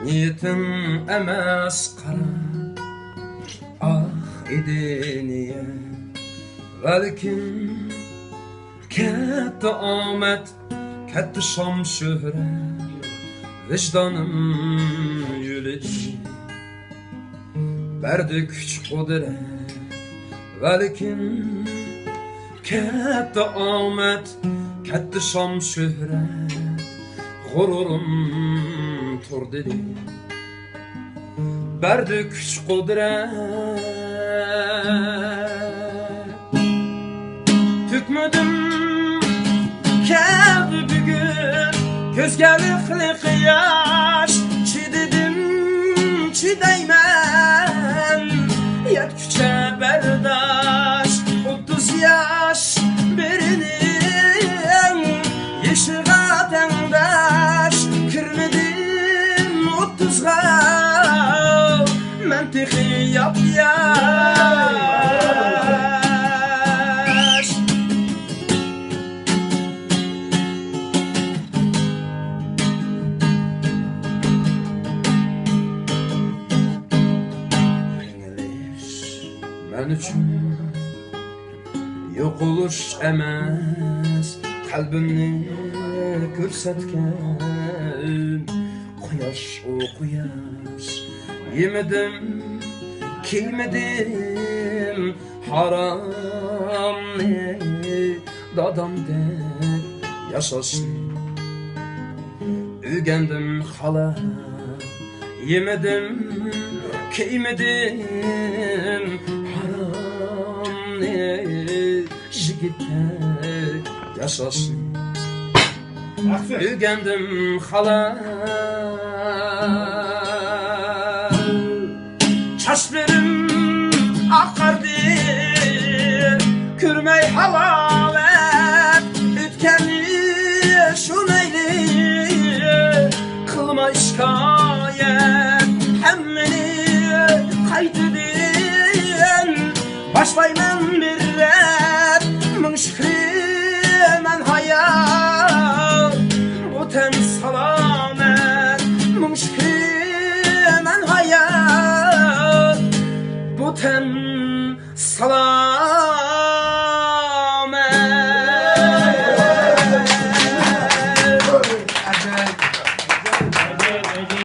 Niyetim emas kara ah idi niye Velikin katta omad katta şam şöhret vicdanım yuli berdi küç kudret Velikin katta omad katta şam şöhret gururum tur dedi berdi küç kudret tükmedim keldi bugün gözgelikli kıyaş çidedim çideymen yet küçe berdaş 30 yaş birinin yeşiğa tendaş kirmedim 30'ga mentıki yap Ben üçün yok oluş emas kalbimni ko'rsatgan quyosh o quyosh yemedim kiymedim haromni dadamdek yashashni o'rgandim hala yemedim kiymedim Jigittek yaşasın Ügendim hala Çaşlarım akardı Kürmey halalet Ütkeni şunaylı Kılma şikayet Hemmeni kaydedin Başlayman bir rap Min şükri men hayat Oten salamet Min şükri men hayat Oten salamet